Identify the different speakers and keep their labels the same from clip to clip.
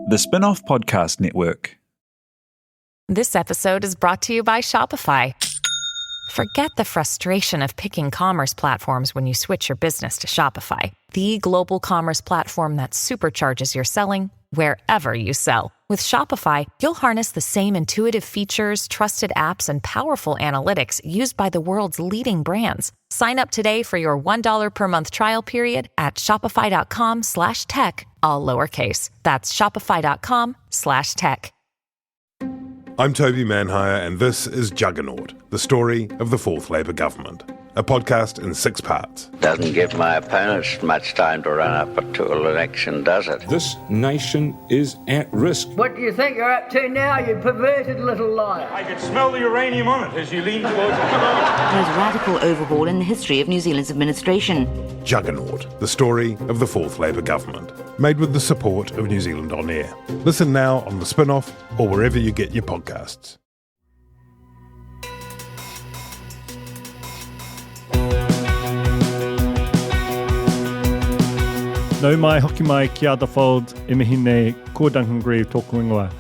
Speaker 1: The Spin-off Podcast Network.
Speaker 2: This episode is brought to you by Shopify. Forget the frustration of picking commerce platforms when you switch your business to Shopify, the global commerce platform that supercharges your selling wherever you sell. With Shopify, you'll harness the same intuitive features, trusted apps, and powerful analytics used by the world's leading brands. Sign up today for your $1 per month trial period at shopify.com/tech, all lowercase. That's shopify.com/tech.
Speaker 3: I'm Toby Manhire, and this is Juggernaut, the story of the Fourth Labour government, a podcast in 6 parts.
Speaker 4: Doesn't give my opponents much time to run up to an election, does it?
Speaker 5: This nation is at risk.
Speaker 6: What do you think you're up to now, you perverted little liar?
Speaker 7: I could smell the uranium on it as you lean towards it.
Speaker 8: Most radical overhaul in the history of New Zealand's administration.
Speaker 3: Juggernaut, the story of the Fourth Labour government, made with the support of New Zealand On Air. Listen now on The Spin-off or wherever you get your podcasts.
Speaker 9: Nau mai, hoki mai, kia ata whaud, e mihi nei, ko Duncan Greive tōku ingoa.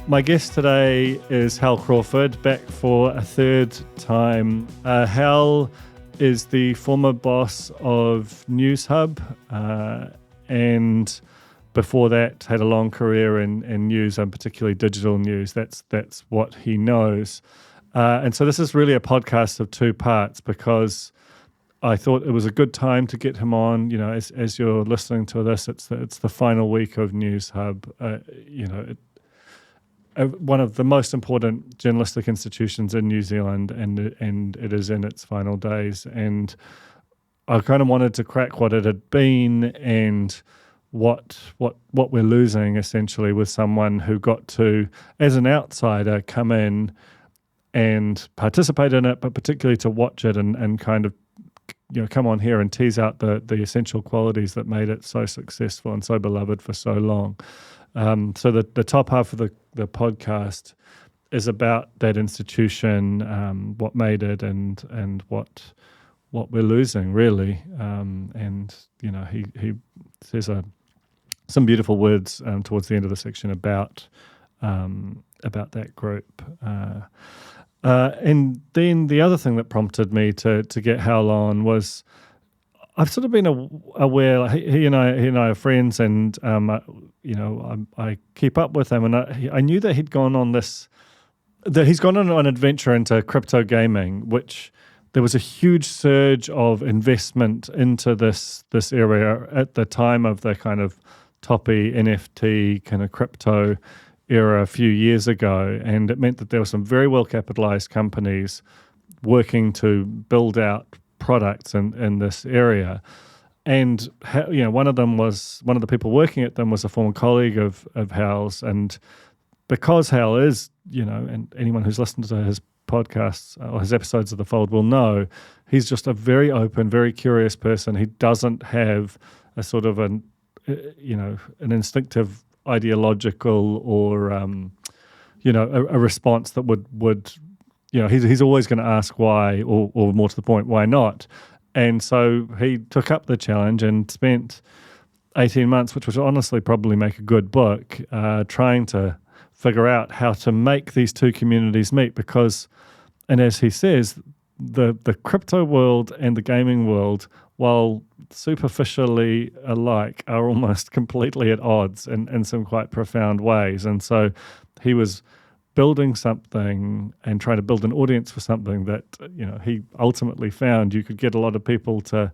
Speaker 9: My guest today is Hal Crawford, back for a third time. Hal is the former boss of Newshub, and before that had a long career in news, and particularly digital news. That's what he knows. And so this is really a podcast of 2 parts, because I thought it was a good time to get him on. You know, as you're listening to this, it's the final week of Newshub. One of the most important journalistic institutions in New Zealand, and it is in its final days. And I kind of wanted to crack what it had been and what we're losing essentially with someone who got to, as an outsider, come in and participate in it, but particularly to watch it and kind of, you know, come on here and tease out the essential qualities that made it so successful and so beloved for so long. So the top half of the podcast is about that institution, what made it, and what we're losing really. And you know, he says some beautiful words towards the end of the section about that group. And then the other thing that prompted me to get Hal on was, I've sort of been aware. Like he and I are friends, and I keep up with him, and I knew that he's gone on an adventure into crypto gaming, which there was a huge surge of investment into this area at the time of the kind of toppy NFT kind of crypto era a few years ago, and it meant that there were some very well capitalized companies working to build out products in this area. And you know, one of the people working at them was a former colleague of Hal's, and because Hal is, you know, and anyone who's listened to his podcasts or his episodes of The Fold will know, he's just a very open, very curious person. He doesn't have a sort of an instinctive ideological or a response that would you know, he's always going to ask why, or more to the point, why not? And so he took up the challenge and spent 18 months, which would honestly probably make a good book, trying to figure out how to make these two communities meet, because, and as he says, the crypto world and the gaming world, while superficially alike, are almost completely at odds in some quite profound ways. And so he was building something and trying to build an audience for something that, you know, he ultimately found you could get a lot of people to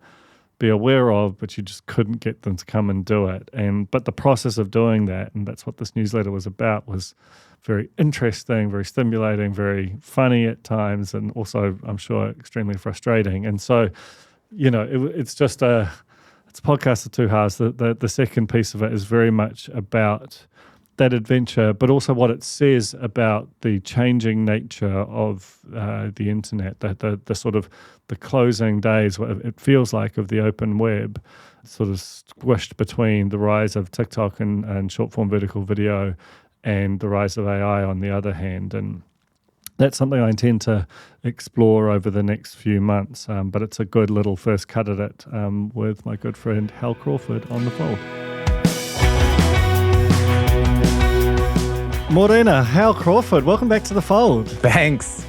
Speaker 9: be aware of, but you just couldn't get them to come and do it. But the process of doing that, and that's what this newsletter was about, was very interesting, very stimulating, very funny at times, and also, I'm sure, extremely frustrating. And so, you know, it's a podcast of 2 halves. The second piece of it is very much about that adventure, but also what it says about the changing nature of the internet, the sort of the closing days, what it feels like, of the open web, sort of squished between the rise of TikTok and short-form vertical video and the rise of AI on the other hand. And that's something I intend to explore over the next few months, but it's a good little first cut at it with my good friend Hal Crawford on The Fold. Morena, Hal Crawford, welcome back to the fold.
Speaker 10: Thanks,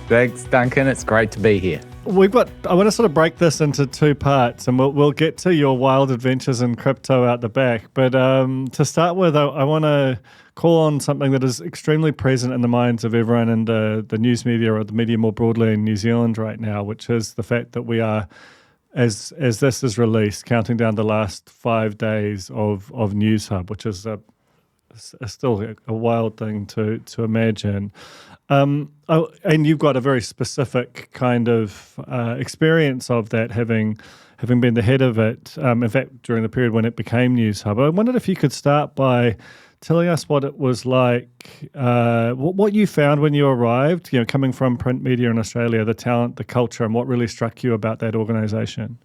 Speaker 10: Duncan. It's great to be here.
Speaker 9: I want to sort of break this into two parts, and we'll get to your wild adventures in crypto out the back. But to start with, I want to call on something that is extremely present in the minds of everyone in the news media or the media more broadly in New Zealand right now, which is the fact that we are, as this is released, counting down the last 5 days of Newshub, which is still a wild thing to imagine. And you've got a very specific kind of experience of that, having been the head of it, in fact, during the period when it became Newshub. I wondered if you could start by telling us what it was like, what you found when you arrived, coming from print media in Australia, the talent, the culture, and what really struck you about that organisation.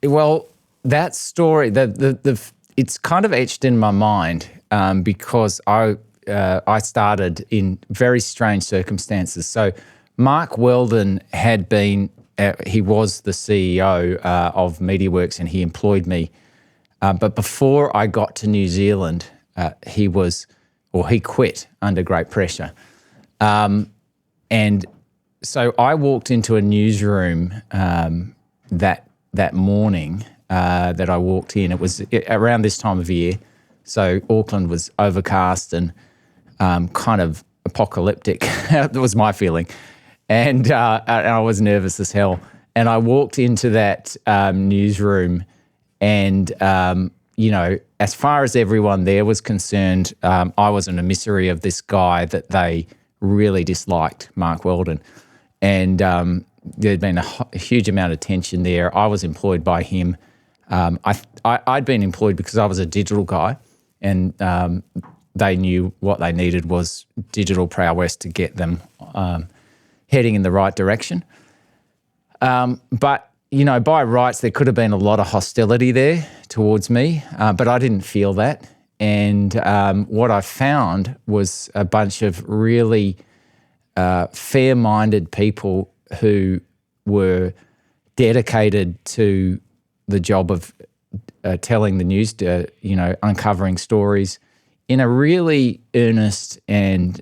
Speaker 10: Well, that story, it's kind of etched in my mind because I started in very strange circumstances. So Mark Weldon had been, he was the CEO of MediaWorks, and he employed me. But before I got to New Zealand, he quit under great pressure. And so I walked into a newsroom that morning that I walked in. It was around this time of year. So Auckland was overcast and kind of apocalyptic. That was my feeling. And I was nervous as hell. And I walked into that newsroom and, as far as everyone there was concerned, I was an emissary of this guy that they really disliked, Mark Weldon. And there'd been a huge amount of tension there. I was employed by him. I'd been employed because I was a digital guy, and they knew what they needed was digital prowess to get them heading in the right direction. But by rights, there could have been a lot of hostility there towards me, but I didn't feel that. And what I found was a bunch of really fair-minded people who were dedicated to the job of telling the news, uncovering stories in a really earnest and,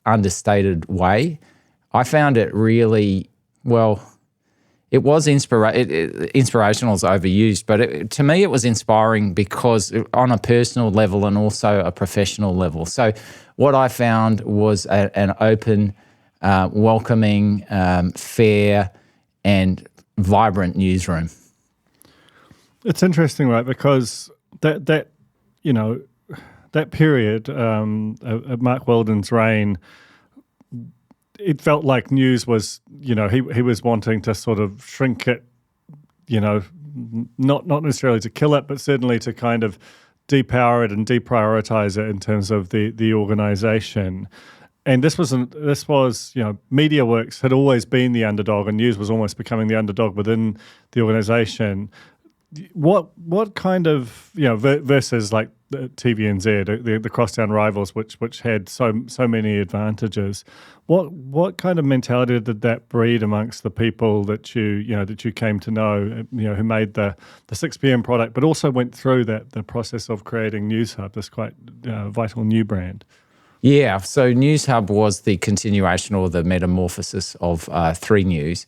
Speaker 10: understated way. I found it really, it was inspirational is overused, but to me it was inspiring because on a personal level and also a professional level. So what I found was an open, welcoming, fair and vibrant newsroom.
Speaker 9: It's interesting, right? Because that period of Mark Weldon's reign, it felt like news was, he was wanting to sort of shrink it, not necessarily to kill it, but certainly to kind of depower it and deprioritize it in terms of the organisation. And this was, MediaWorks had always been the underdog, and news was almost becoming the underdog within the organisation. What kind of, versus like TVNZ, the crosstown rivals, which had so many advantages. What kind of mentality did that breed amongst the people that you came to know, who made the 6 p.m. product, but also went through the process of creating Newshub, this quite vital new brand?
Speaker 10: Yeah, so Newshub was the continuation or the metamorphosis of 3 News.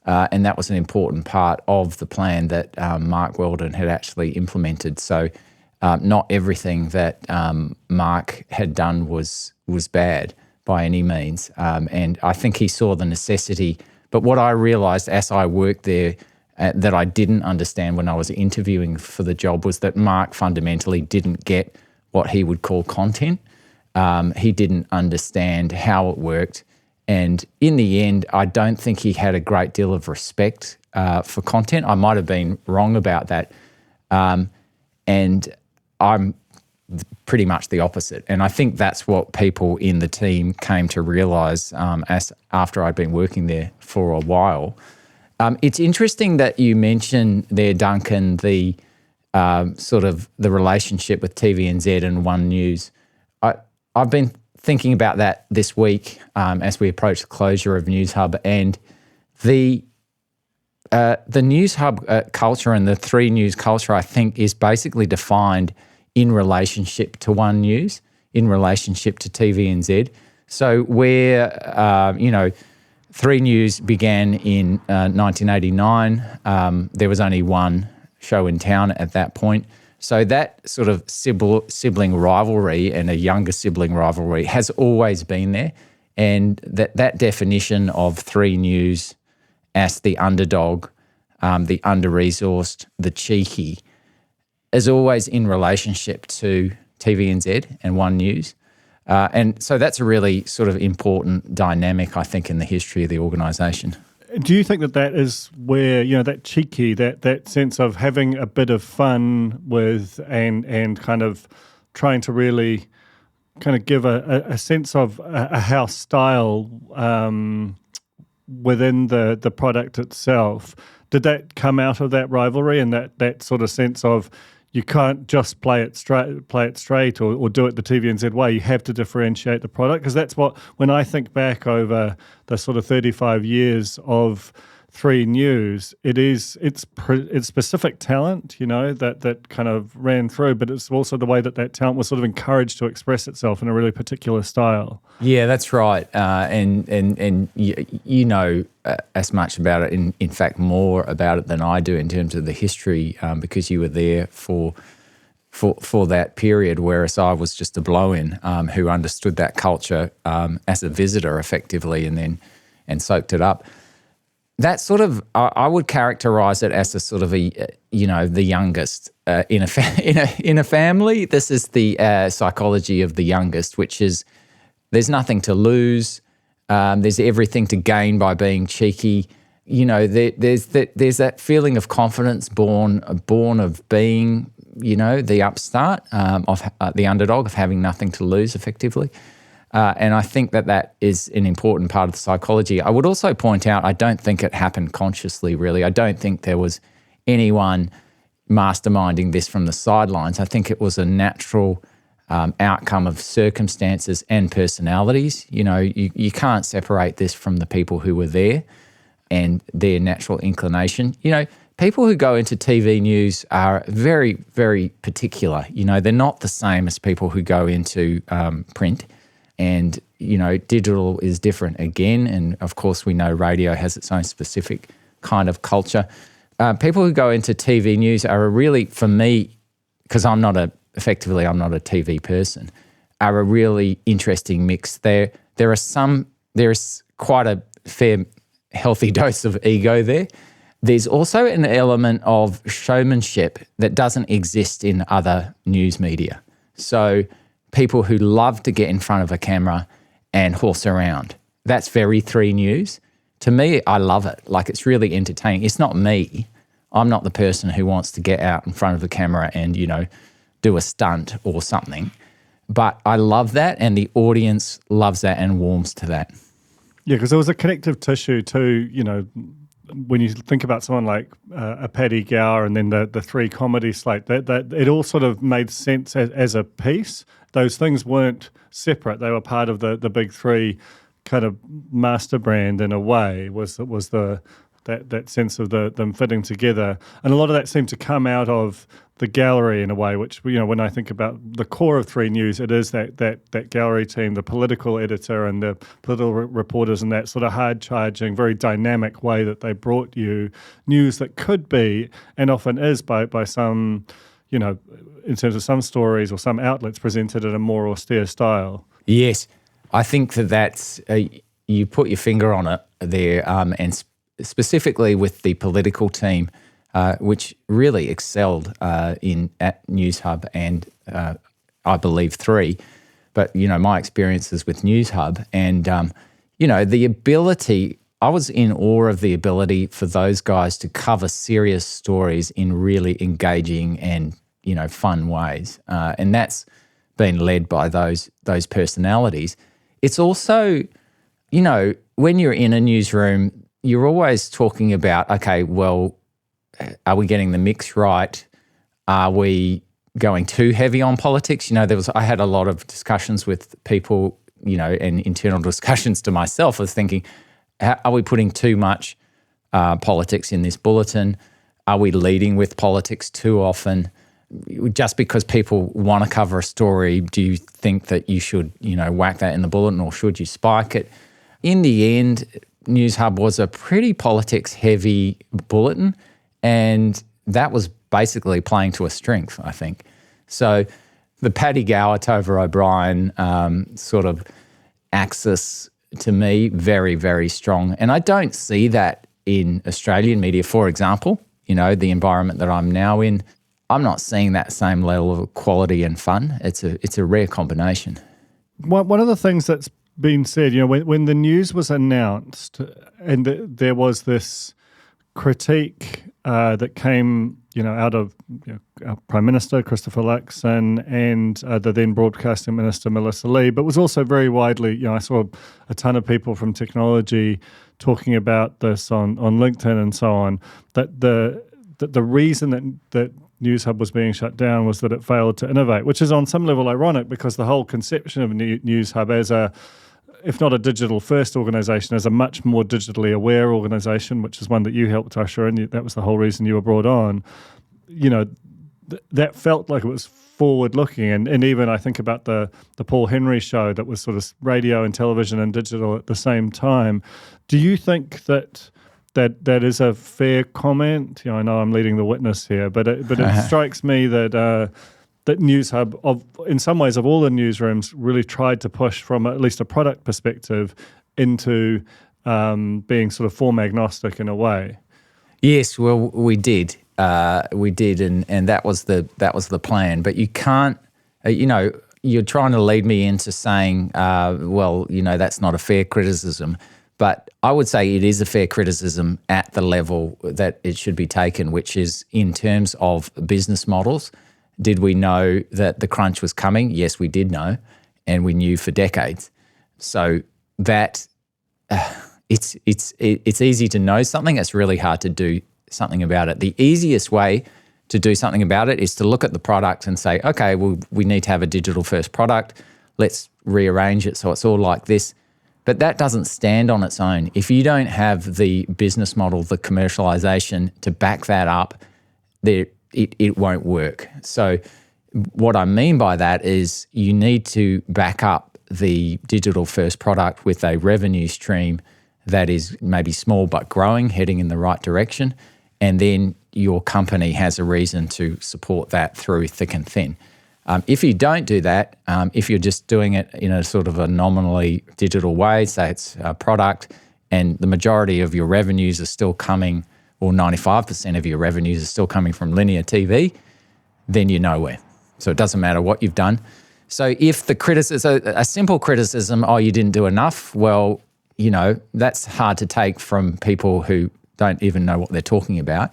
Speaker 10: And that was an important part of the plan that Mark Weldon had actually implemented. So not everything that Mark had done was bad by any means. And I think he saw the necessity. But what I realised as I worked there that I didn't understand when I was interviewing for the job was that Mark fundamentally didn't get what he would call content. He didn't understand how it worked. And in the end, I don't think he had a great deal of respect for content. I might have been wrong about that. And I'm pretty much the opposite. And I think that's what people in the team came to realise after I'd been working there for a while. It's interesting that you mentioned there, Duncan, the sort of the relationship with TVNZ and One News. I've been thinking about that this week as we approach the closure of Newshub, and the Newshub culture and the 3 News culture, I think, is basically defined in relationship to One News. in relationship to TVNZ. So where, 3 News began in 1989, there was only one show in town at that point. So that sort of sibling rivalry and a younger sibling rivalry has always been there. And that definition of 3 News as the underdog, the under-resourced, the cheeky, is always in relationship to TVNZ and One News. And so that's a really sort of important dynamic, I think, in the history of the organisation.
Speaker 9: Do you think that is where, that cheeky, that sense of having a bit of fun with and kind of trying to really kind of give a sense of a house style within the product itself, did that come out of that rivalry and that sort of sense of you can't just play it straight or do it the TVNZ way. You have to differentiate the product, because that's what, when I think back over the sort of 35 years of 3 News, it's specific talent, that kind of ran through, but it's also the way that talent was sort of encouraged to express itself in a really particular style. Yeah,
Speaker 10: that's right. And you know as much about it, in fact, more about it than I do in terms of the history, because you were there for that period, whereas I was just a blow-in who understood that culture as a visitor effectively and soaked it up. That sort of, I would characterise it as a sort of the youngest in a family. This is the psychology of the youngest, which is there's nothing to lose, there's everything to gain by being cheeky. There's that feeling of confidence born of being, the upstart, of the underdog, of having nothing to lose, effectively. And I think that is an important part of the psychology. I would also point out, I don't think it happened consciously, really. I don't think there was anyone masterminding this from the sidelines. I think it was a natural outcome of circumstances and personalities. You can't separate this from the people who were there and their natural inclination. People who go into TV news are very, very particular. They're not the same as people who go into print. And, digital is different again. And, of course, we know radio has its own specific kind of culture. People who go into TV news are really, for me, because I'm not a TV person, are a really interesting mix. There is quite a fair, healthy dose of ego there. There's also an element of showmanship that doesn't exist in other news media. So people who love to get in front of a camera and horse around. That's very 3 News. To me, I love it. Like, it's really entertaining. It's not me. I'm not the person who wants to get out in front of a camera and, do a stunt or something. But I love that, and the audience loves that and warms to that.
Speaker 9: Yeah, because there was a connective tissue too, when you think about someone like a Paddy Gower and then the 3 comedy slate, that it all sort of made sense as a piece. Those things weren't separate; they were part of the big 3 kind of master brand in a way. Was that sense of them fitting together, and a lot of that seemed to come out of the gallery in a way. Which when I think about the core of 3 News, it is that gallery team, the political editor and the political reporters, and that sort of hard-charging, very dynamic way that they brought you news that could be, and often is by some, in terms of some stories or some outlets, presented in a more austere style.
Speaker 10: Yes, I think that's you put your finger on it there, and specifically with the political team, which really excelled at Newshub and I believe 3. But, my experiences with Newshub and, the ability, I was in awe of the ability for those guys to cover serious stories in really engaging and, fun ways. And that's been led by those personalities. It's also, when you're in a newsroom, you're always talking about, okay, well, are we getting the mix right? Are we going too heavy on politics? I had a lot of discussions with people, and internal discussions to myself. I was thinking, are we putting too much politics in this bulletin? Are we leading with politics too often? just because people want to cover a story, do you think that you should, whack that in the bulletin, or should you spike it? In the end, Newshub was a pretty politics-heavy bulletin, and that was basically playing to a strength, I think. So the Paddy Gower, Tova O'Brien sort of axis, to me, very, very strong. And I don't see that in Australian media, for example, the environment that I'm now in. I'm not seeing that same level of quality and fun. It's a rare combination.
Speaker 9: One of the things that's been said, when the news was announced and there was this critique that came, out of our Prime Minister, Christopher Luxon, and the then Broadcasting Minister, Melissa Lee, but was also very widely, I saw a ton of people from technology talking about this on LinkedIn and so on, that the reason that Newshub was being shut down was that it failed to innovate, which is on some level ironic because the whole conception of Newshub as if not a digital-first organisation, as a much more digitally aware organisation, which is one that you helped usher in. That was the whole reason you were brought on. That felt like it was forward-looking. And even I think about the Paul Henry show that was sort of radio and television and digital at the same time. Do you think that is a fair comment? I know I'm leading the witness here, but it strikes me that Newshub, in some ways, of all the newsrooms, really tried to push from at least a product perspective into being sort of form agnostic in a way.
Speaker 10: Yes, well, we did, and that was the plan. But you can't, you're trying to lead me into saying, that's not a fair criticism. But I would say it is a fair criticism at the level that it should be taken, which is in terms of business models. Did we know that the crunch was coming? Yes, we did know, and we knew for decades. So that it's easy to know something. It's really hard to do something about it. The easiest way to do something about it is to look at the product and say, okay, well, we need to have a digital-first product. Let's rearrange it so it's all like this. But that doesn't stand on its own. If you don't have the business model, the commercialization to back that up, it won't work. So what I mean by that is you need to back up the digital-first product with a revenue stream that is maybe small but growing, heading in the right direction, and then your company has a reason to support that through thick and thin. If you don't do that, if you're just doing it in a sort of a nominally digital way, say it's a product and the majority of your revenues are still coming, or 95% of your revenues are still coming from linear TV, then you're nowhere. So it doesn't matter what you've done. So if the criticism, a simple criticism, you didn't do enough, well, that's hard to take from people who don't even know what they're talking about.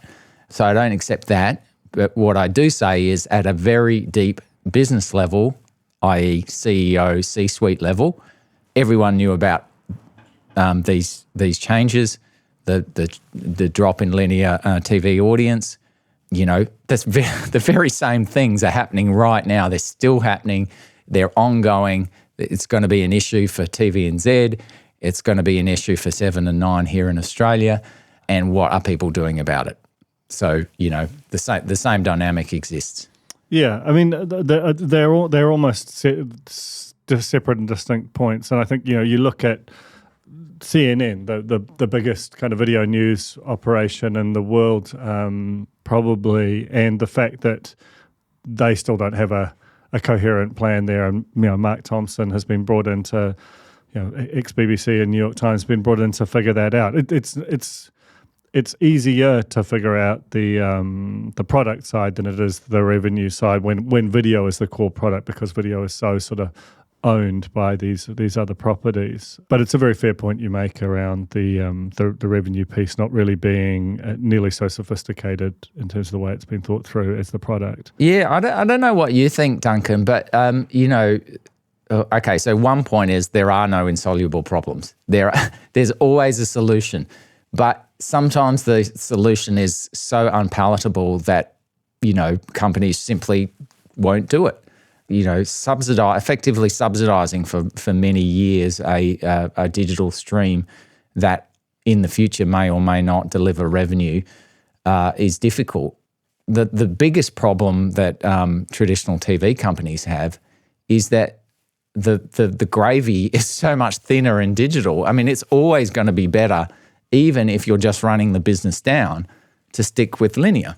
Speaker 10: So I don't accept that. But what I do say is at a very deep business level, i.e. CEO, C-suite level, everyone knew about these changes, the drop in linear TV audience. That's the very same things are happening right now. They're still happening. They're ongoing. It's going to be an issue for TVNZ. It's going to be an issue for 7 and 9 here in Australia. And what are people doing about it? So, the same dynamic exists.
Speaker 9: Yeah, I mean, they're almost separate and distinct points. And I think, you look at CNN, the biggest kind of video news operation in the world, probably, and the fact that they still don't have a coherent plan there. And, Mark Thompson has been brought into, ex-BBC and New York Times been brought in to figure that out. It's easier to figure out the product side than it is the revenue side when video is the core product, because video is so sort of owned by these other properties. But it's a very fair point you make around the revenue piece not really being nearly so sophisticated in terms of the way it's been thought through as the product.
Speaker 10: Yeah, I don't know what you think, Duncan, but okay, so one point is there are no insoluble problems. There's always a solution, but sometimes the solution is so unpalatable that, companies simply won't do it. Effectively subsidizing for many years a digital stream that in the future may or may not deliver revenue is difficult. the biggest problem that traditional TV companies have is that the gravy is so much thinner in digital. I mean, it's always going to be better, even if you're just running the business down, to stick with linear.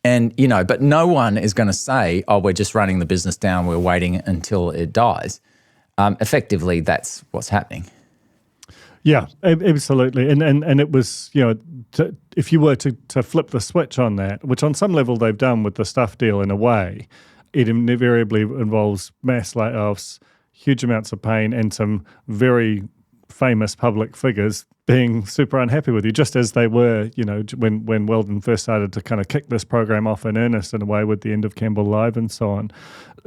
Speaker 10: And, but no one is going to say, oh, we're just running the business down, we're waiting until it dies. Effectively, that's what's happening.
Speaker 9: Yeah, absolutely. And it was, if you were to flip the switch on that, which on some level they've done with the Stuff deal in a way, it invariably involves mass layoffs, huge amounts of pain, and some very famous public figures being super unhappy with you, just as they were, when Weldon first started to kind of kick this program off in earnest in a way with the end of Campbell Live and so on.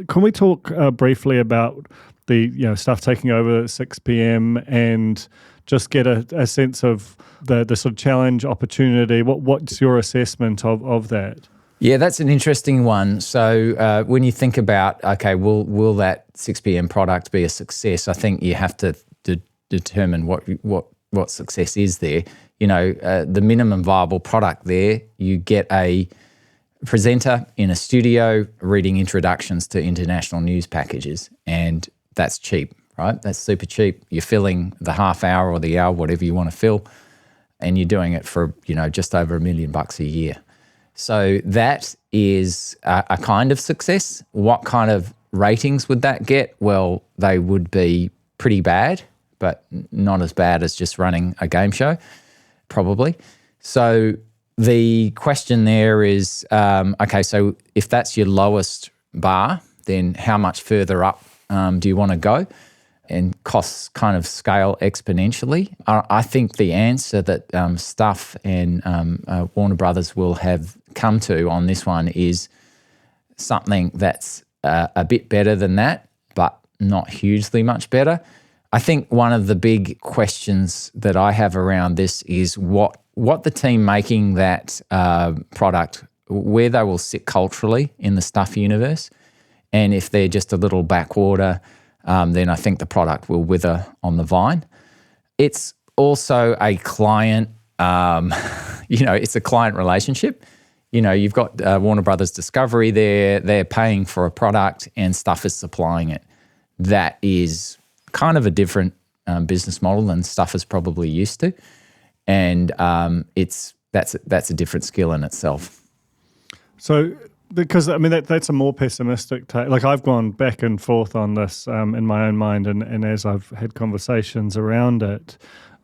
Speaker 9: Can we talk briefly about the Stuff taking over at 6 p.m. and just get a sense of the sort of challenge, opportunity? What's your assessment of that?
Speaker 10: Yeah, that's an interesting one. So when you think about, okay, will that 6 p.m. product be a success? I think you have to determine what success is there. The minimum viable product there, you get a presenter in a studio reading introductions to international news packages, and that's cheap, right? That's super cheap. You're filling the half hour or the hour, whatever you want to fill, and you're doing it for, just over $1 million a year. So that is a kind of success. What kind of ratings would that get? Well, they would be pretty bad, but not as bad as just running a game show, probably. So the question there is, okay, so if that's your lowest bar, then how much further up do you want to go? And costs kind of scale exponentially. I think the answer that Stuff and Warner Brothers will have come to on this one is something that's a bit better than that, but not hugely much better. I think one of the big questions that I have around this is what the team making that product, where they will sit culturally in the Stuff universe. And if they're just a little backwater, then I think the product will wither on the vine. It's also a client, it's a client relationship. You've got Warner Brothers Discovery there, they're paying for a product and Stuff is supplying it. That is kind of a different business model than Stuff is probably used to. And that's a different skill in itself.
Speaker 9: So, because that's a more pessimistic take. Like, I've gone back and forth on this in my own mind, and as I've had conversations around it,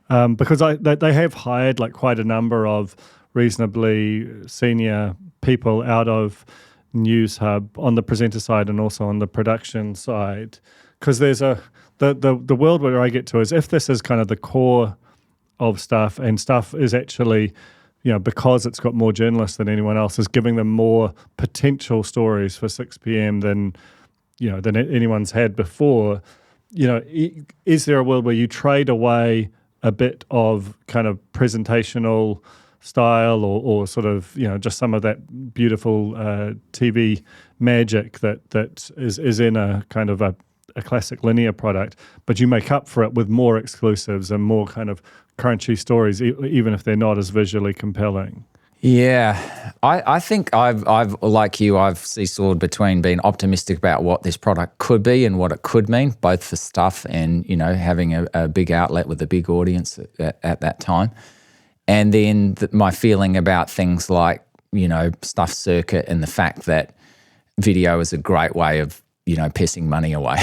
Speaker 9: because they have hired like quite a number of reasonably senior people out of Newshub on the presenter side and also on the production side. Because there's the world where I get to is if this is kind of the core of Stuff, and Stuff is actually, because it's got more journalists than anyone else, is giving them more potential stories for 6 p.m. than anyone's had before. Is there a world where you trade away a bit of kind of presentational style or sort of, just some of that beautiful TV magic that is in a kind of a classic linear product, but you make up for it with more exclusives and more kind of crunchy stories, even if they're not as visually compelling?
Speaker 10: Yeah, I think I've like you, I've seesawed between being optimistic about what this product could be and what it could mean, both for Stuff and, having a big outlet with a big audience at that time. And then my feeling about things like, Stuff Circuit and the fact that video is a great way of, pissing money away.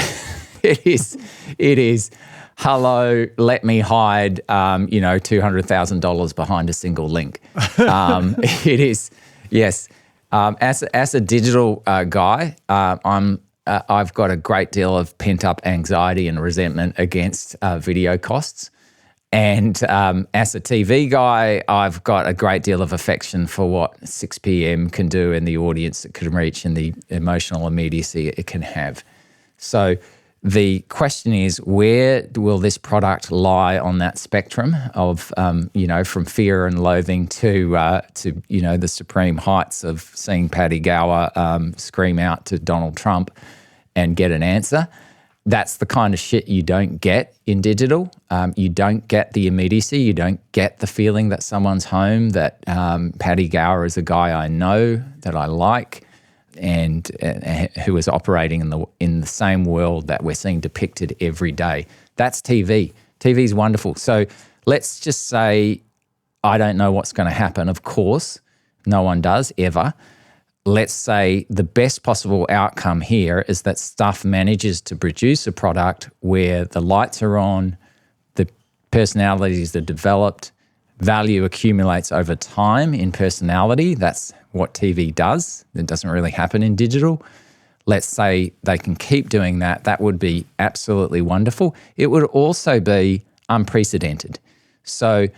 Speaker 10: It is. Hello, let me hide, $200,000 behind a single link. It is, yes. As a digital guy, I've got a great deal of pent-up anxiety and resentment against video costs. And as a TV guy, I've got a great deal of affection for what 6 p.m. can do and the audience it can reach and the emotional immediacy it can have. So the question is, where will this product lie on that spectrum of, from fear and loathing to the supreme heights of seeing Paddy Gower scream out to Donald Trump and get an answer? That's the kind of shit you don't get in digital. You don't get the immediacy. You don't get the feeling that someone's home, that Paddy Gower is a guy I know, that I like, and who is operating in the same world that we're seeing depicted every day. That's TV. TV is wonderful. So let's just say I don't know what's going to happen. Of course, no one does ever. Let's say the best possible outcome here is that Stuff manages to produce a product where the lights are on, the personalities are developed, value accumulates over time in personality. That's what TV does. It doesn't really happen in digital. Let's say they can keep doing that. That would be absolutely wonderful. It would also be unprecedented. So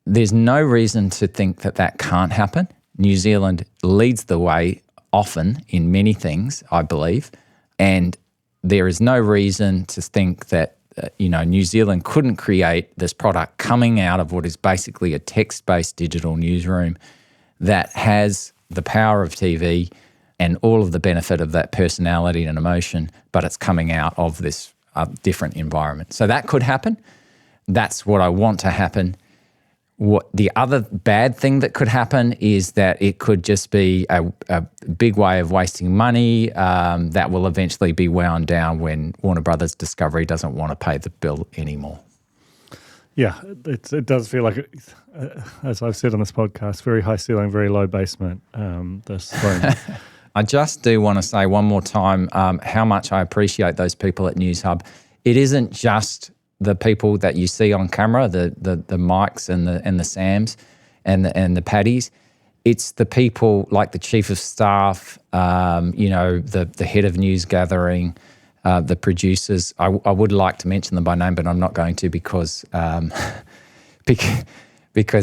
Speaker 10: there's no reason to think that that can't happen. New Zealand leads the way often in many things, I believe, and there is no reason to think that New Zealand couldn't create this product coming out of what is basically a text-based digital newsroom that has the power of TV and all of the benefit of that personality and emotion, but it's coming out of this different environment. So that could happen. That's what I want to happen. What the other bad thing that could happen is that it could just be a big way of wasting money that will eventually be wound down when Warner Brothers Discovery doesn't want to pay the bill anymore.
Speaker 9: Yeah, it does feel like, as I've said on this podcast, very high ceiling, very low basement, this thing.
Speaker 10: I just do want to say one more time how much I appreciate those people at Newshub. It isn't just the people that you see on camera, the Mikes and the Sams and the Paddies. It's the people like the chief of staff, the head of news gathering, the producers. I would like to mention them by name, but I'm not going to because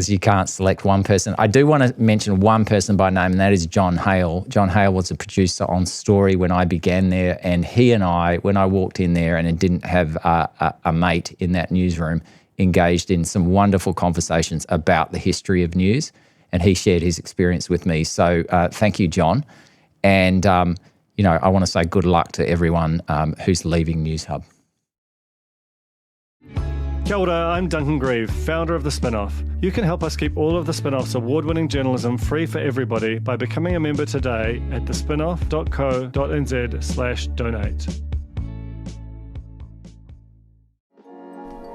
Speaker 10: you can't select one person. I do want to mention one person by name, and that is John Hale. John Hale was a producer on Story when I began there, and he and I, when I walked in there and didn't have a mate in that newsroom, engaged in some wonderful conversations about the history of news, and he shared his experience with me. So thank you, John. And, I want to say good luck to everyone who's leaving Newshub.
Speaker 9: Kia ora, I'm Duncan Greive, founder of The Spin-Off. You can help us keep all of The Spin-Off's award-winning journalism free for everybody by becoming a member today at thespinoff.co.nz/donate.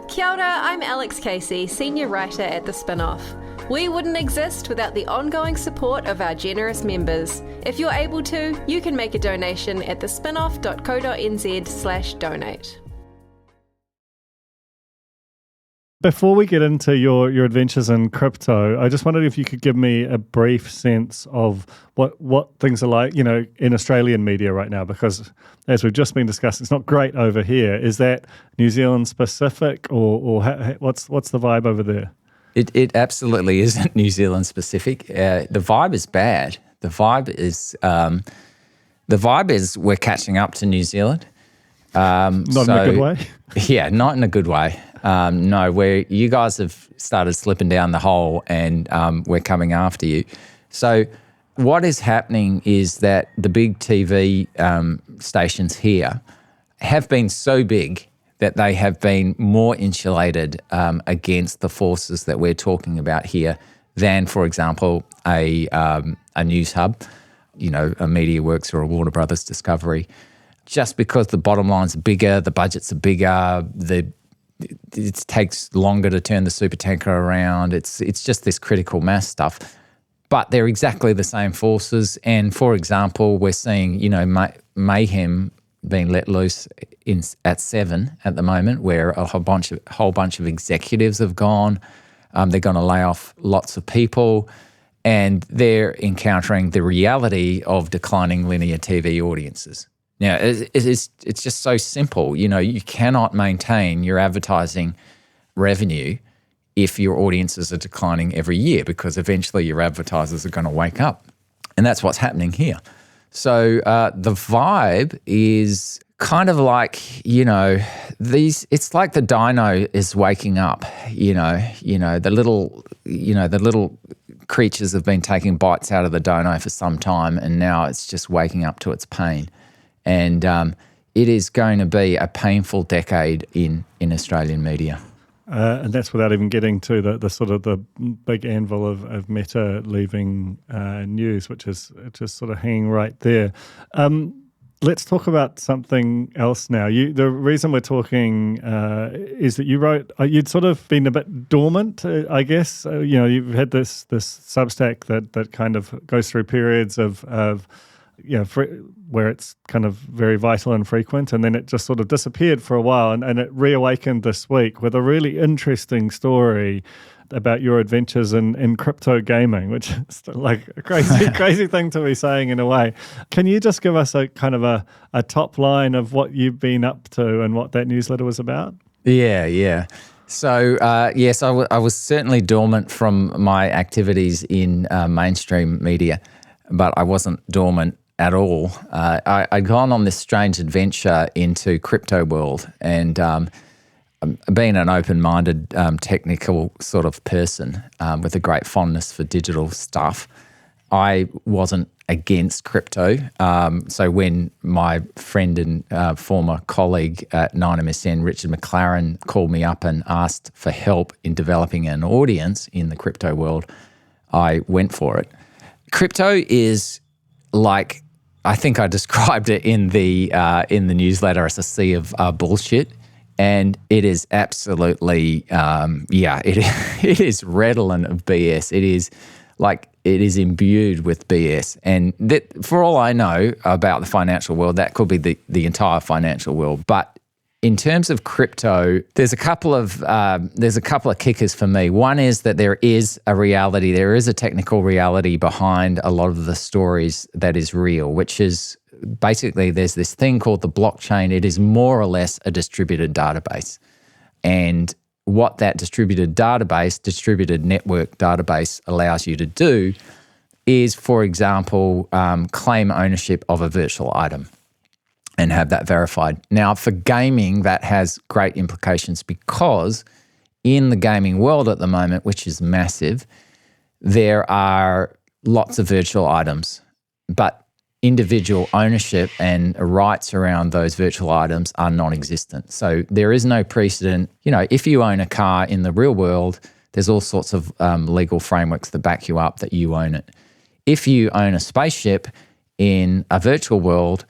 Speaker 11: Kia ora, I'm Alex Casey, senior writer at The Spin-Off. We wouldn't exist without the ongoing support of our generous members. If you're able to, you can make a donation at thespinoff.co.nz/donate.
Speaker 9: Before we get into your adventures in crypto, I just wondered if you could give me a brief sense of what things are like, in Australian media right now, because as we've just been discussing, it's not great over here. Is that New Zealand specific, or what's the vibe over there?
Speaker 10: It absolutely isn't New Zealand specific. The vibe is bad. The vibe is we're catching up to New Zealand.
Speaker 9: Not in a good way?
Speaker 10: Yeah, not in a good way. No, where you guys have started slipping down the hole and we're coming after you. So what is happening is that the big TV stations here have been so big that they have been more insulated against the forces that we're talking about here than, for example, a Newshub, a MediaWorks or a Warner Brothers Discovery. Just because the bottom lines are bigger, the budgets are bigger, it takes longer to turn the supertanker around. It's just this critical mass stuff. But they're exactly the same forces. And for example, we're seeing, mayhem being let loose at 7 at the moment, where a whole bunch of executives have gone. They're going to lay off lots of people, and they're encountering the reality of declining linear TV audiences. Now, it's just so simple. You cannot maintain your advertising revenue if your audiences are declining every year, because eventually your advertisers are going to wake up. And that's what's happening here. So the vibe is kind of like, it's like the dino is waking up, the little creatures have been taking bites out of the dino for some time, and now it's just waking up to its pain. And, it is going to be a painful decade in Australian media.
Speaker 9: And that's without even getting to the sort of the big anvil of Meta leaving news, which is just sort of hanging right there. Let's talk about something else now. The reason we're talking is that you wrote, you'd sort of been a bit dormant, I guess. You've had this Substack that kind of goes through periods of where it's kind of very vital and frequent, and then it just sort of disappeared for a while, and it reawakened this week with a really interesting story about your adventures in crypto gaming, which is like a crazy thing to be saying in a way. Can you just give us a kind of a top line of what you've been up to and what that newsletter was about?
Speaker 10: Yeah. So, yes, I was certainly dormant from my activities in mainstream media, but I wasn't dormant at all. I'd gone on this strange adventure into crypto world, and being an open-minded, technical sort of person with a great fondness for digital stuff, I wasn't against crypto. So when my friend and former colleague at 9MSN, Richard McLaren, called me up and asked for help in developing an audience in the crypto world, I went for it. Crypto is like, I think I described it in the newsletter as a sea of bullshit. And it is absolutely, it is redolent of BS. It is imbued with BS. And that, for all I know about the financial world, that could be the entire financial world. But in terms of crypto, there's a couple of kickers for me. One is that there is a reality, there is a technical reality behind a lot of the stories that is real, which is basically there's this thing called the blockchain. It is more or less a distributed database. And what that distributed network database allows you to do is, for example, claim ownership of a virtual item and have that verified. Now, for gaming, that has great implications because in the gaming world at the moment, which is massive, there are lots of virtual items, but individual ownership and rights around those virtual items are non-existent. So there is no precedent. If you own a car in the real world, there's all sorts of legal frameworks that back you up that you own it. If you own a spaceship in a virtual world,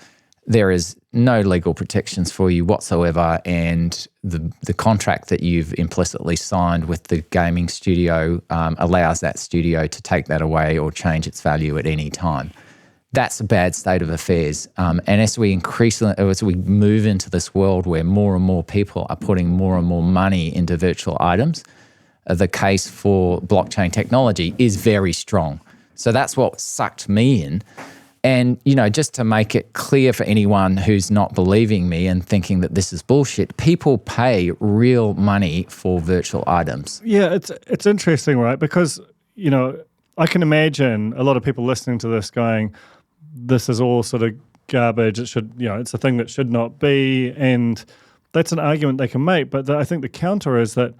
Speaker 10: there is no legal protections for you whatsoever, and the contract that you've implicitly signed with the gaming studio allows that studio to take that away or change its value at any time. That's a bad state of affairs. And as we move into this world where more and more people are putting more and more money into virtual items, the case for blockchain technology is very strong. So that's what sucked me in. And, just to make it clear for anyone who's not believing me and thinking that this is bullshit, people pay real money for virtual items.
Speaker 9: Yeah, it's interesting, right? Because, I can imagine a lot of people listening to this going, this is all sort of garbage. It should, it's a thing that should not be. And that's an argument they can make. But I think the counter is that,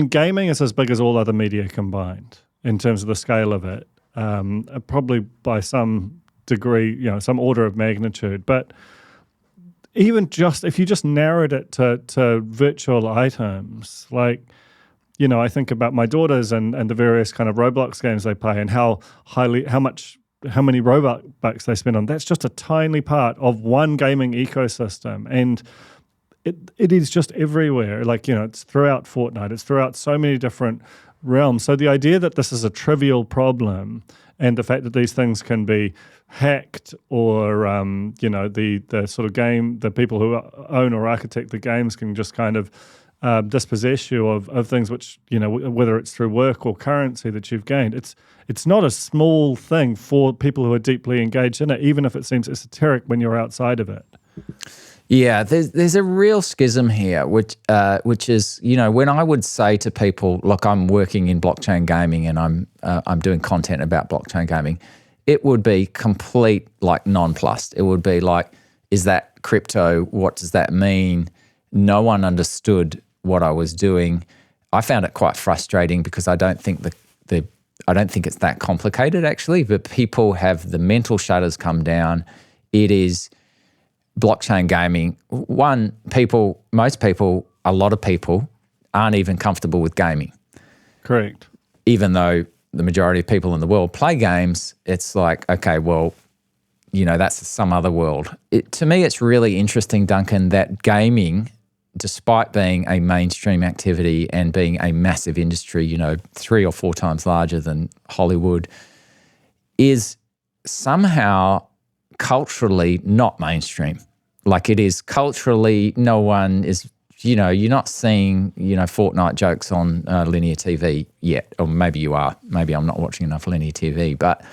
Speaker 9: gaming is as big as all other media combined in terms of the scale of it, probably by some degree, some order of magnitude. But even just, if you just narrowed it to virtual items, like, I think about my daughters and the various kind of Roblox games they play and how many Robux they spend on. That's just a tiny part of one gaming ecosystem. And it is just everywhere. Like, it's throughout Fortnite. It's throughout so many different realms. So the idea that this is a trivial problem and the fact that these things can be hacked or, the sort of game, the people who own or architect the games can just kind of dispossess you of things which, whether it's through work or currency that you've gained. It's not a small thing for people who are deeply engaged in it, even if it seems esoteric when you're outside of it.
Speaker 10: Yeah, there's a real schism here, which is, when I would say to people, look, I'm working in blockchain gaming and I'm doing content about blockchain gaming, it would be complete nonplussed. It would be like, is that crypto? What does that mean? No one understood what I was doing. I found it quite frustrating because I don't think it's that complicated actually, but people have the mental shutters come down. It is blockchain gaming, most people, a lot of people aren't even comfortable with gaming.
Speaker 9: Correct.
Speaker 10: Even though the majority of people in the world play games, it's like, okay, well, that's some other world. To me, it's really interesting, Duncan, that gaming, despite being a mainstream activity and being a massive industry, 3 or 4 times larger than Hollywood, is somehow culturally not mainstream. Like it is culturally, no one is, you're not seeing, Fortnite jokes on linear TV yet. Or maybe you are. Maybe I'm not watching enough linear TV. But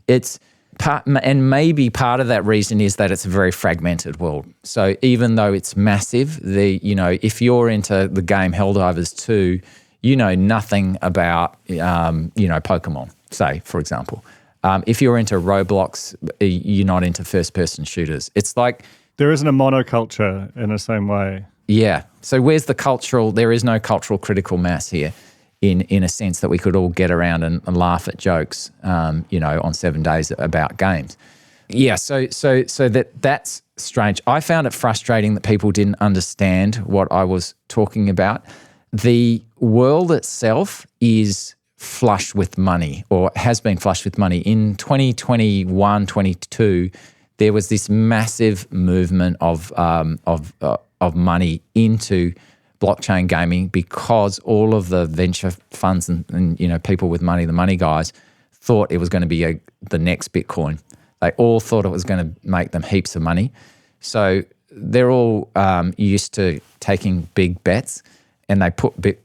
Speaker 10: it's and maybe part of that reason is that it's a very fragmented world. So even though it's massive, if you're into the game Helldivers 2, you know nothing about, Pokemon, say, for example. If you're into Roblox, you're not into first-person shooters. It's like...
Speaker 9: There isn't a monoculture in the same way.
Speaker 10: Yeah. So where's the cultural... There is no cultural critical mass here in a sense that we could all get around and laugh at jokes, on 7 days about games. Yeah, so that's strange. I found it frustrating that people didn't understand what I was talking about. The world itself is flush with money, or has been flush with money. In 2021, 22, there was this massive movement of money into blockchain gaming because all of the venture funds and people with money, the money guys, thought it was going to be the next Bitcoin. They all thought it was going to make them heaps of money. So they're all used to taking big bets, and they put the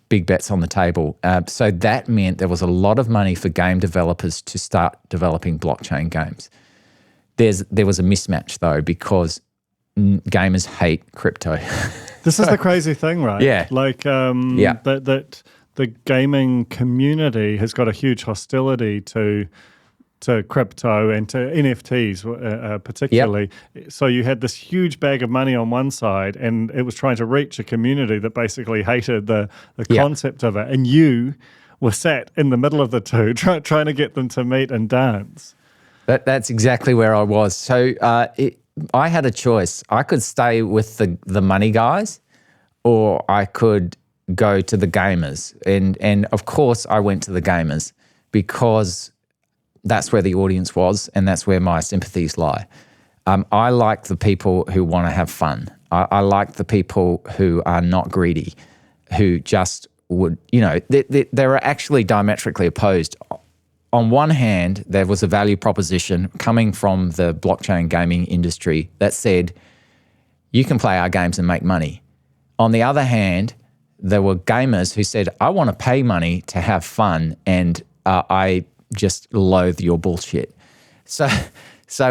Speaker 10: big bets on the table. So that meant there was a lot of money for game developers to start developing blockchain games. There was a mismatch though, because gamers hate crypto.
Speaker 9: This is the crazy thing, right?
Speaker 10: Yeah.
Speaker 9: Like that the gaming community has got a huge hostility to crypto and to NFTs particularly. Yep. So you had this huge bag of money on one side, and it was trying to reach a community that basically hated the concept of it. And you were sat in the middle of the two, trying to get them to meet and dance.
Speaker 10: That's exactly where I was. So I had a choice. I could stay with the money guys, or I could go to the gamers. And of course I went to the gamers because that's where the audience was, and that's where my sympathies lie. I like the people who want to have fun. I like the people who are not greedy, who just would, they were actually diametrically opposed. On one hand, there was a value proposition coming from the blockchain gaming industry that said, you can play our games and make money. On the other hand, there were gamers who said, I want to pay money to have fun, and I just loathe your bullshit. So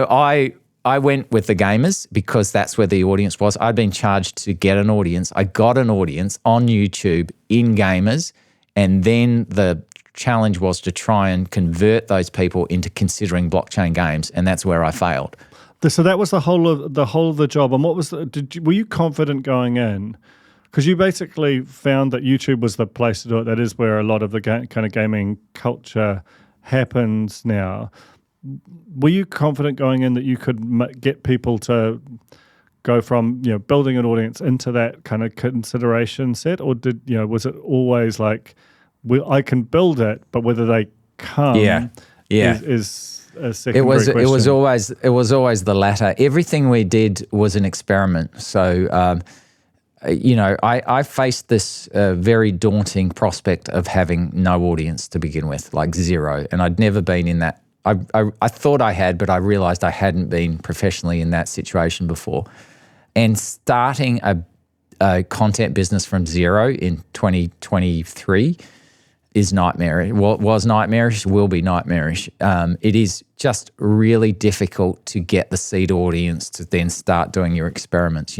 Speaker 10: I went with the gamers because that's where the audience was. I'd been charged to get an audience. I got an audience on YouTube in gamers, and then the challenge was to try and convert those people into considering blockchain games, and that's where I failed.
Speaker 9: So that was the whole of the job. And what was were you confident going in? Because you basically found that YouTube was the place to do it. That is where a lot of the kind of gaming culture happens now. Were you confident going in that you could get people to go from building an audience into that kind of consideration set, or was it always like, I can build it, but whether they come is a secondary question?
Speaker 10: It was always the latter. Everything we did was an experiment. So I faced this very daunting prospect of having no audience to begin with, like zero, and I'd never been in that. I thought I had, but I realized I hadn't been professionally in that situation before. And starting a content business from zero in 2023 is nightmarish. Was nightmarish, will be nightmarish. It is just really difficult to get the seed audience to then start doing your experiments.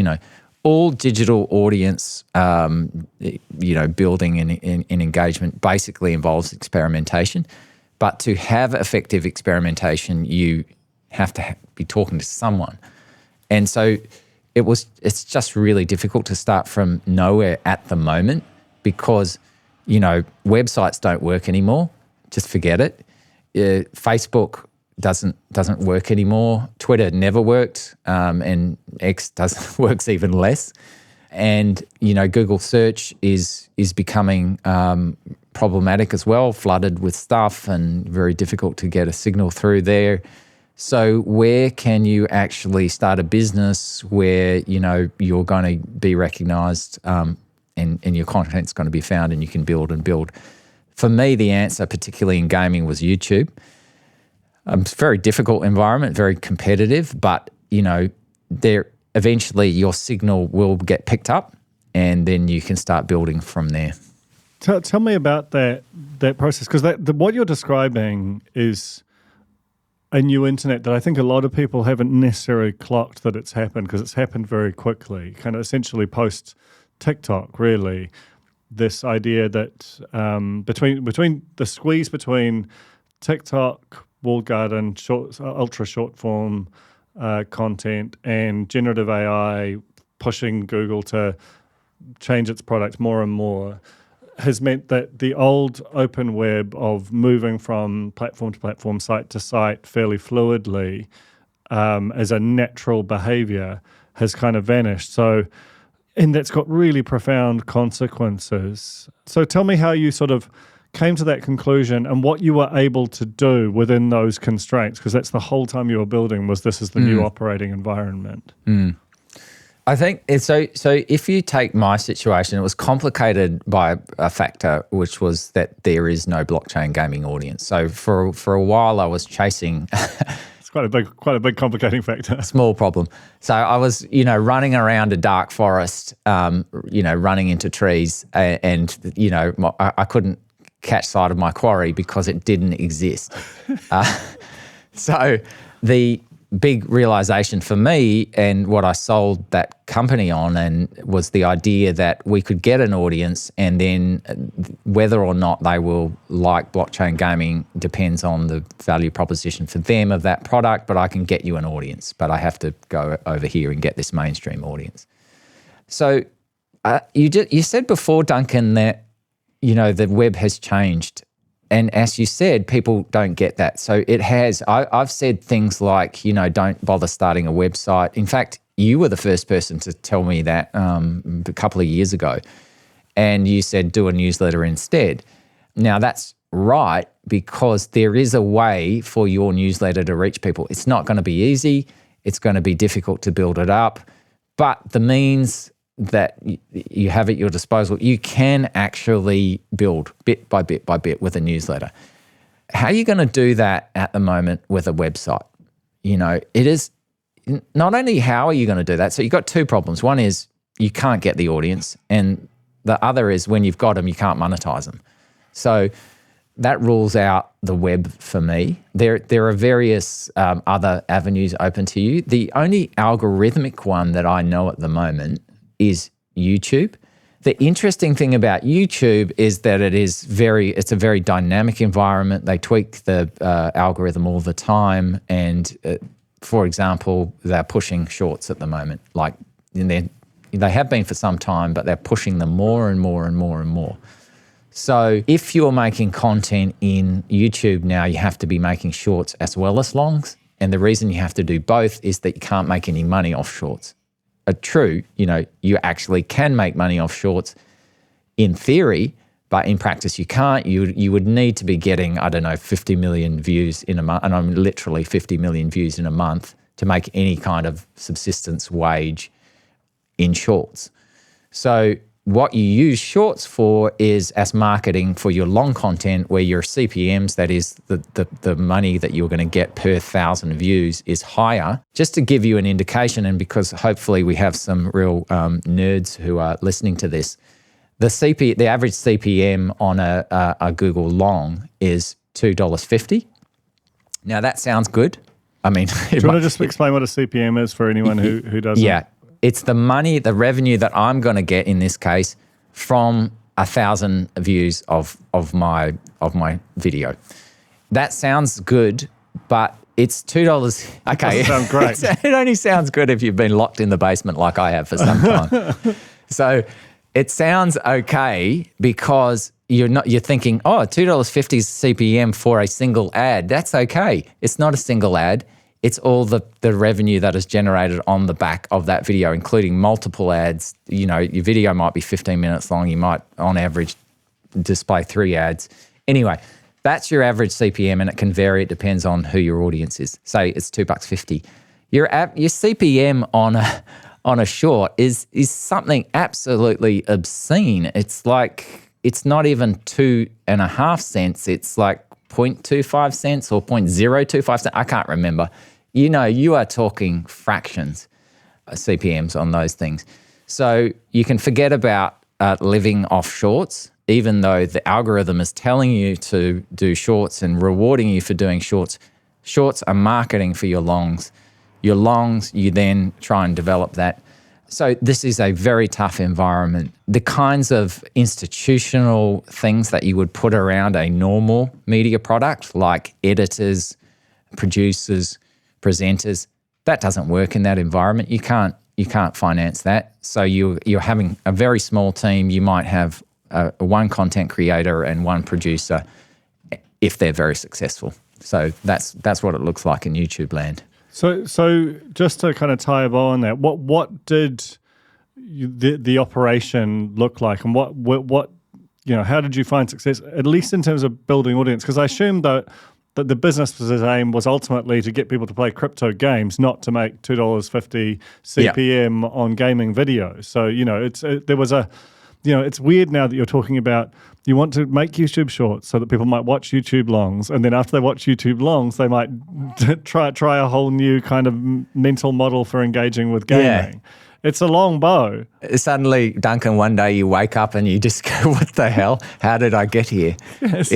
Speaker 10: All digital audience, building and engagement basically involves experimentation. But to have effective experimentation, you have to be talking to someone. And so it's just really difficult to start from nowhere at the moment because, websites don't work anymore. Just forget it. Facebook doesn't work anymore. Twitter never worked, and X works even less. And Google search is becoming problematic as well, flooded with stuff and very difficult to get a signal through there. So where can you actually start a business where, you're going to be recognised and your content's going to be found and you can build and build? For me, the answer, particularly in gaming, was YouTube. It's a very difficult environment, very competitive, but, there eventually your signal will get picked up and then you can start building from there.
Speaker 9: Tell me about that process, because what you're describing is a new internet that I think a lot of people haven't necessarily clocked that it's happened, because it's happened very quickly, kind of essentially post TikTok, really. This idea that between the squeeze between TikTok, walled garden, ultra short form content, and generative AI pushing Google to change its product more and more, has meant that the old open web of moving from platform to platform, site to site fairly fluidly as a natural behavior has kind of vanished. So, and that's got really profound consequences. So tell me how you sort of came to that conclusion and what you were able to do within those constraints, because that's the whole time you were building, was this is the new operating environment.
Speaker 10: I think so if you take my situation, it was complicated by a factor, which was that there is no blockchain gaming audience. So for a while I was chasing
Speaker 9: it's quite a big complicating factor.
Speaker 10: Small problem. So I was, running around a dark forest, running into trees and I couldn't catch sight of my quarry because it didn't exist. So the big realization for me, and what I sold that company on, and was the idea that we could get an audience, and then whether or not they will like blockchain gaming depends on the value proposition for them of that product, but I can get you an audience, but I have to go over here and get this mainstream audience. So you said before, Duncan, that the web has changed. And as you said, people don't get that. So it has. I've said things like, don't bother starting a website. In fact, you were the first person to tell me that a couple of years ago. And you said, do a newsletter instead. Now, that's right, because there is a way for your newsletter to reach people. It's not going to be easy. It's going to be difficult to build it up. But the means that you have at your disposal, you can actually build bit by bit by bit with a newsletter. How are you going to do that at the moment with a website? It is not only how are you going to do that, so you've got two problems. One is you can't get the audience, and the other is when you've got them, you can't monetize them. So that rules out the web for me. There are various other avenues open to you. The only algorithmic one that I know at the moment is YouTube. The interesting thing about YouTube is that it's a very dynamic environment. They tweak the algorithm all the time. And for example, they're pushing shorts at the moment. They have been for some time, but they're pushing them more and more and more and more. So if you're making content in YouTube now, you have to be making shorts as well as longs. And the reason you have to do both is that you can't make any money off shorts. True, you actually can make money off shorts in theory, but in practice you can't. You would need to be getting, 50 million views in a month, and I'm literally 50 million views in a month to make any kind of subsistence wage in shorts. So what you use shorts for is as marketing for your long content, where your CPMs, that is the money that you're going to get per 1,000 views, is higher. Just to give you an indication, and because hopefully we have some real nerds who are listening to this, the average CPM on a Google long is $2.50. Now that sounds good. I mean,
Speaker 9: do you want to just explain what a CPM is for anyone who doesn't?
Speaker 10: Yeah. It's the money, the revenue that I'm going to get in this case from 1,000 views of my video. That sounds good, but it's $2. Okay,
Speaker 9: it sounds great.
Speaker 10: It only sounds good if you've been locked in the basement like I have for some time. So It sounds okay because you're thinking, oh, $2.50 CPM for a single ad. That's okay. It's not a single ad. It's all the revenue that is generated on the back of that video, including multiple ads. You know, your video might be 15 minutes long. You might, on average, display 3 ads. Anyway, that's your average CPM, and it can vary. It depends on who your audience is. Say it's $2.50. Your CPM on a short is something absolutely obscene. It's like, it's not even 2.5 cents. It's like 0.25 cents or 0.025 cents. I can't remember. You know, you are talking fractions CPMs on those things. So you can forget about living off shorts, even though the algorithm is telling you to do shorts and rewarding you for doing shorts. Shorts are marketing for your longs. Your longs, you then try and develop that. So this is a very tough environment. The kinds of institutional things that you would put around a normal media product, like editors, producers, presenters, that doesn't work in that environment. You can't finance that. So you're having a very small team. You might have one content creator and one producer if they're very successful. So that's what it looks like in YouTube land.
Speaker 9: So just to kind of tie a bow on that, what did the operation look like, and what you know, how did you find success, at least in terms of building audience? Because I assumed that the business's aim was ultimately to get people to play crypto games, not to make $2.50 CPM on gaming videos. So you know, it's weird now that you're talking about you want to make YouTube shorts so that people might watch YouTube longs, and then after they watch YouTube longs, they might try a whole new kind of mental model for engaging with gaming. Yeah. It's a long bow.
Speaker 10: Suddenly, Duncan, one day you wake up and you just go, "What the hell? How did I get here?" Yes.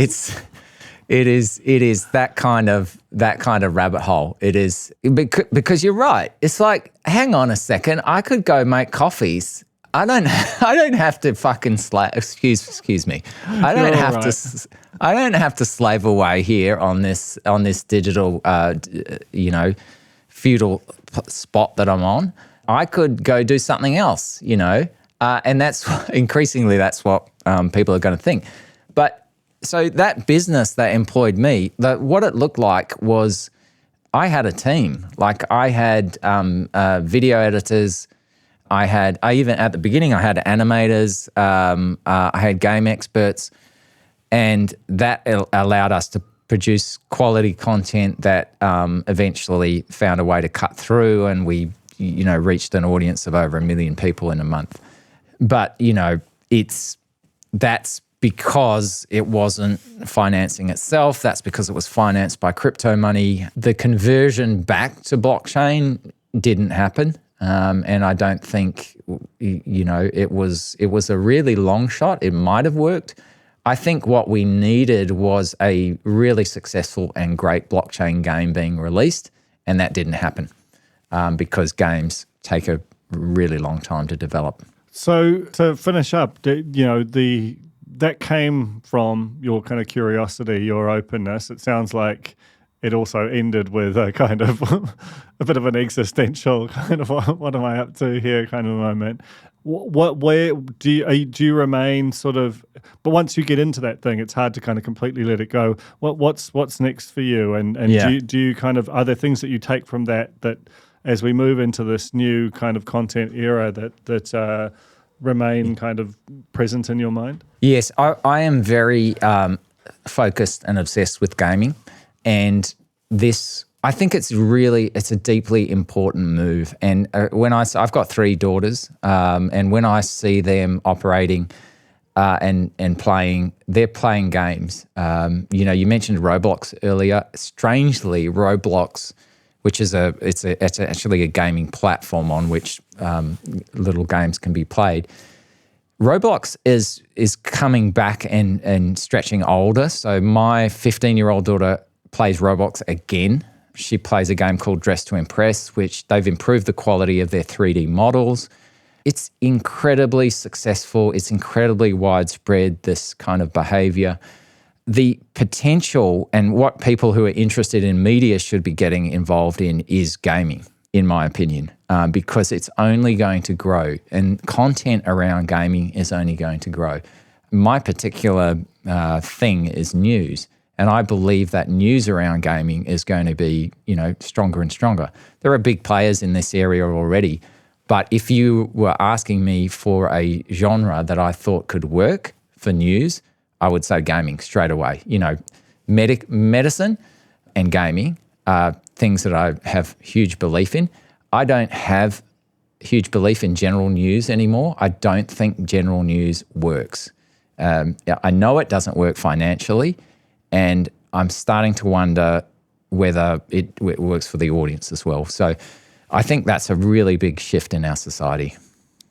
Speaker 10: It is that kind of rabbit hole. It is because you're right. It's like, hang on a second, I could go make coffees. I don't have to fucking excuse me. I don't have to slave away here on this digital feudal spot that I'm on. I could go do something else, you know, and that's increasingly that's what people are going to think. But so that business that employed me, what it looked like was I had a team. Like I had video editors. I even at the beginning I had animators. I had game experts, and that allowed us to produce quality content that eventually found a way to cut through, and we reached an audience of over 1 million people in a month. But that's because it wasn't financing itself. That's because it was financed by crypto money. The conversion back to blockchain didn't happen. And I don't think, it was a really long shot. It might have worked. I think what we needed was a really successful and great blockchain game being released, and that didn't happen because games take a really long time to develop. So
Speaker 9: to finish up, that came from your kind of curiosity, your openness. It sounds like it also ended with a kind of a bit of an existential kind of what am I up to here kind of moment. Where do you remain sort of? But once you get into that thing, it's hard to kind of completely let it go. What's next for you? And do you kind of, are there things that you take from that as we move into this new kind of content era that remain kind of present in your mind?
Speaker 10: Yes, I am very focused and obsessed with gaming. And this, I think it's a deeply important move. And I've got 3 daughters, and when I see them operating and playing, they're playing games. You mentioned Roblox earlier. Strangely, Roblox, which is it's actually a gaming platform on which little games can be played. Roblox is coming back and stretching older. So my 15-year-old daughter plays Roblox again. She plays a game called Dress to Impress, which they've improved the quality of their 3D models. It's incredibly successful. It's incredibly widespread, this kind of behavior. The potential and what people who are interested in media should be getting involved in is gaming. in my opinion, because it's only going to grow and content around gaming is only going to grow. My particular thing is news, and I believe that news around gaming is going to be, stronger and stronger. There are big players in this area already, but if you were asking me for a genre that I thought could work for news, I would say gaming straight away. Medicine and gaming are things that I have huge belief in. I don't have huge belief in general news anymore. I don't think general news works. I know it doesn't work financially, and I'm starting to wonder whether it works for the audience as well. So I think that's a really big shift in our society.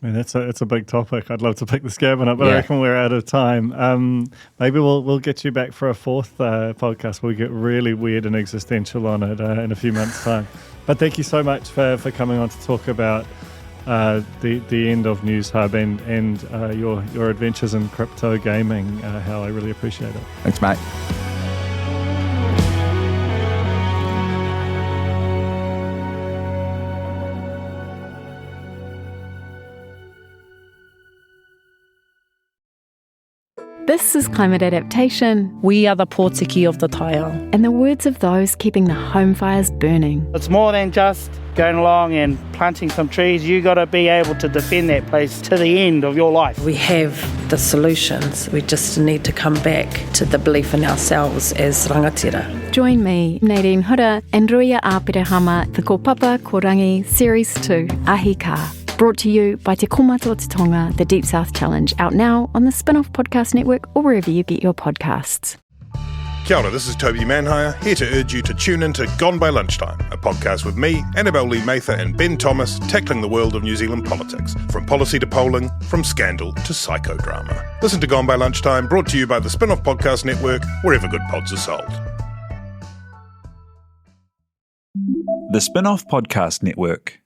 Speaker 9: I mean, it's a big topic. I'd love to pick the scab up, but I reckon we're out of time. Maybe we'll get you back for a fourth podcast. We'll get really weird and existential on it in a few months' time. But thank you so much for coming on to talk about the end of Newshub and your adventures in crypto gaming, Hal. I really appreciate it.
Speaker 10: Thanks, mate.
Speaker 12: This is Climate Adaptation.
Speaker 13: We are the Pōtiki of the Taiao.
Speaker 12: And the words of those keeping the home fires burning.
Speaker 14: It's more than just going along and planting some trees. You got to be able to defend that place to the end of your life.
Speaker 13: We have the solutions. We just need to come back to the belief in ourselves as rangatira.
Speaker 12: Join me, Nadine Hura, and Ruia Āpirehama, the Kōpapa Korangi Series 2, Ahi Ka. Brought to you by Te Komato Te Tonga, the Deep South Challenge, out now on the Spin-Off Podcast Network or wherever you get your podcasts.
Speaker 3: Kia ora, this is Toby Manhire, here to urge you to tune in to Gone by Lunchtime, a podcast with me, Annabelle Lee Mather and Ben Thomas, tackling the world of New Zealand politics, from policy to polling, from scandal to psychodrama. Listen to Gone by Lunchtime, brought to you by the Spin-Off Podcast Network, wherever good pods are sold.
Speaker 1: The Spin-Off Podcast Network.